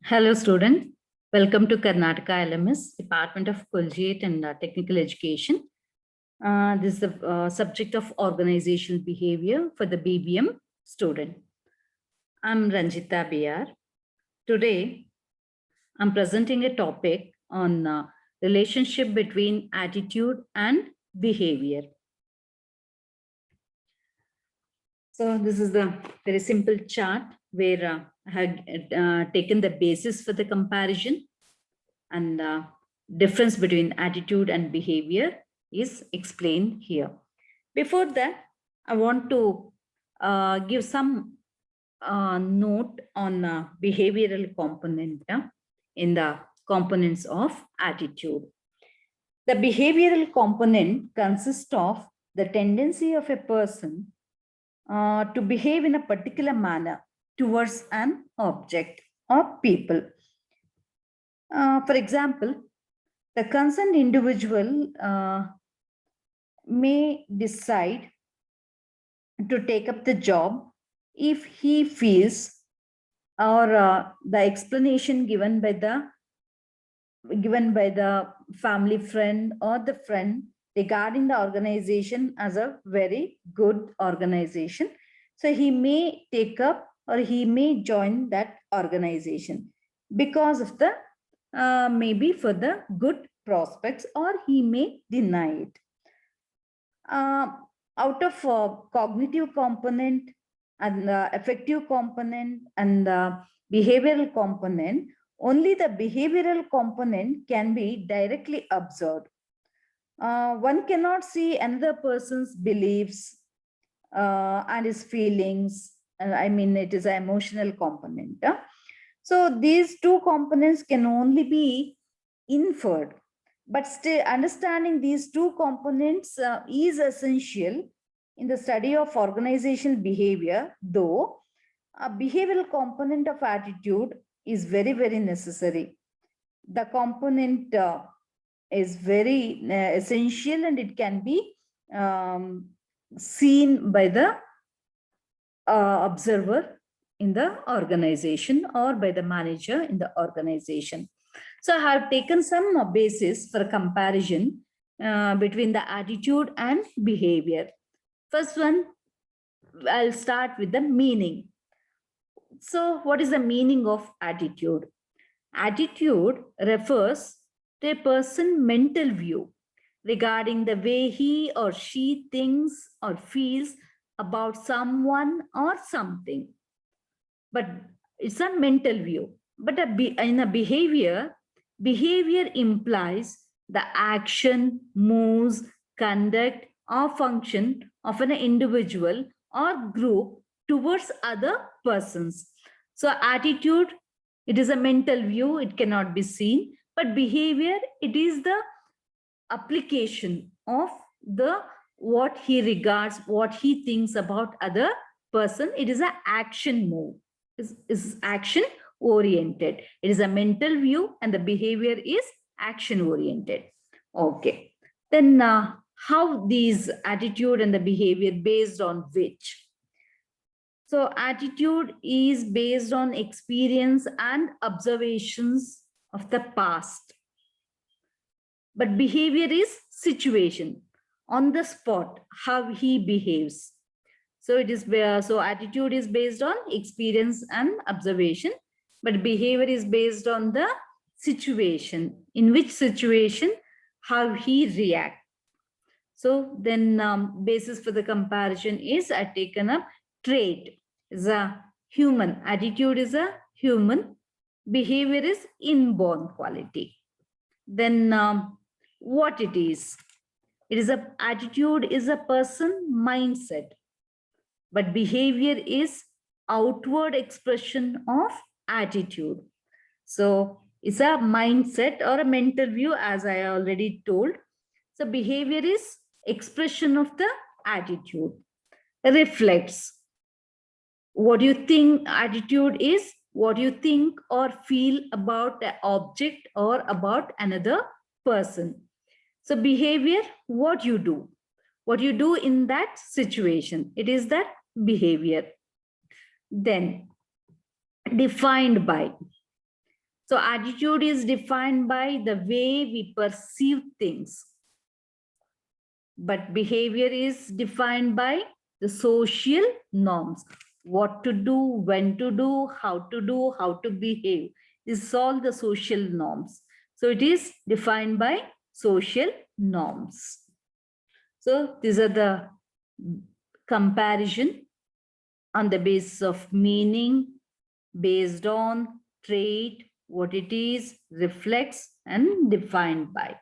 Hello, student. Welcome to Karnataka LMS, Department of Collegiate and Technical Education. This is the subject of organizational behavior for the BBM student. I'm Ranjita BR. Today, I'm presenting a topic on relationship between attitude and behavior. So this is the very simple chart where I have taken the basis for the comparison, and difference between attitude and behavior is explained here. Before that, I want to give some note on behavioral component in the components of attitude. The behavioral component consists of the tendency of a person to behave in a particular manner towards an object or people. For example, the concerned individual may decide to take up the job if he feels, or the explanation given by the family friend or the friend regarding the organization as a very good organization. So he may take up or he may join that organization because of the maybe for the good prospects, or he may deny it. Out of cognitive component and the affective component and the behavioral component, only the behavioral component can be directly observed. One cannot see another person's beliefs and his feelings. I mean, it is an emotional component. So these two components can only be inferred, but still understanding these two components is essential in the study of organizational behavior, though a behavioral component of attitude is very, very necessary. The component is very essential, and it can be seen by the observer in the organization or by the manager in the organization. So I have taken some basis for comparison between the attitude and behavior. First one, I'll start with the meaning. So what is the meaning of attitude? Attitude refers to a person's mental view regarding the way he or she thinks or feels about someone or something. But it's a mental view. But in a behavior implies the action, moves, conduct, or function of an individual or group towards other persons. So attitude, it is a mental view, it cannot be seen, but behavior, it is the application of the what he regards, what he thinks about other person. It is an action move, is action oriented. It is a mental view, and the behavior is action oriented. Okay, then how these attitude and the behavior based on which? So attitude is based on experience and observations of the past, but behavior is situation, on the spot, how he behaves. So it is so attitude is based on experience and observation, but behavior is based on the situation, in which situation how he react. So then basis for the comparison is I taken up trait is a human, attitude is a human, behavior is inborn quality. Then what it is? It is a attitude is a person mindset, but behavior is outward expression of attitude. So it's a mindset or a mental view, as I already told. So behavior is expression of the attitude, reflects what you think. Attitude is what you think or feel about the object or about another person. So behavior, what you do in that situation, it is that behavior. Then defined by, So attitude is defined by the way we perceive things. But behavior is defined by the social norms. What to do, when to do, how to behave. This is all the social norms. So it is defined by social norms. So these are the comparison on the basis of meaning, based on trait, what it is, reflects, and defined by.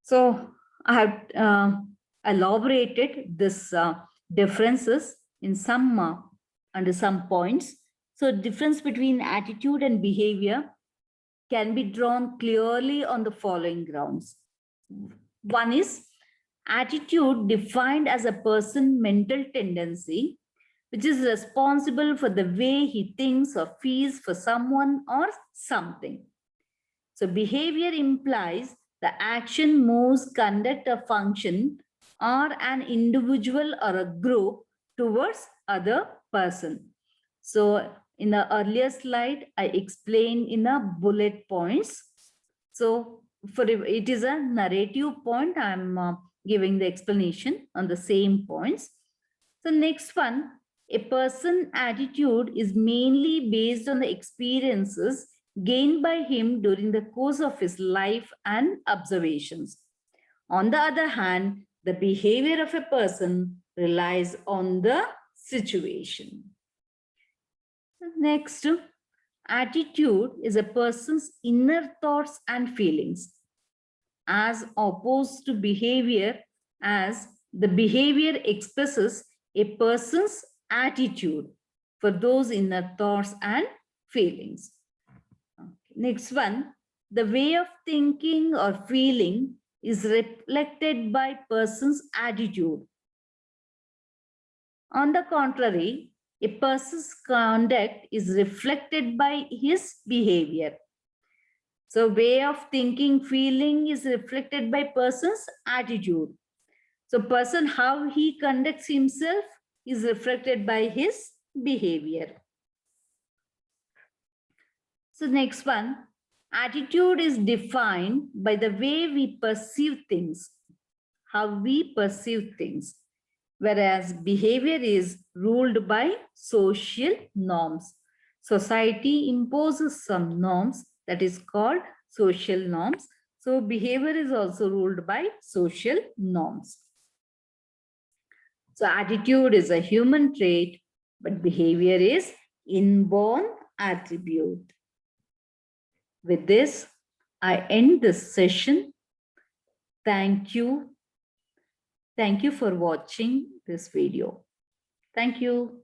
So I have elaborated this differences in some under some points. So difference between attitude and behavior can be drawn clearly on the following grounds. One is attitude defined as a person's mental tendency, which is responsible for the way he thinks or feels for someone or something. So behavior implies the action, moves, conduct, or function or an individual or a group towards other person. So in the earlier slide, I explained in a bullet points. So for it is a narrative point, I'm giving the explanation on the same points. So next one, a person attitude is mainly based on the experiences gained by him during the course of his life and observations. On the other hand, the behavior of a person relies on the situation. Next, attitude is a person's inner thoughts and feelings as opposed to behavior, as the behavior expresses a person's attitude for those inner thoughts and feelings. Next one, the way of thinking or feeling is reflected by person's attitude. On the contrary, a person's conduct is reflected by his behavior. So way of thinking, feeling is reflected by person's attitude. So person, how he conducts himself is reflected by his behavior. So next one, attitude is defined by the way we perceive things, how we perceive things, whereas behavior is ruled by social norms. Society imposes some norms that is called social norms. So behavior is also ruled by social norms. So attitude is a human trait, but behavior is inborn attribute. With this, I end this session. Thank you. Thank you for watching this video. Thank you.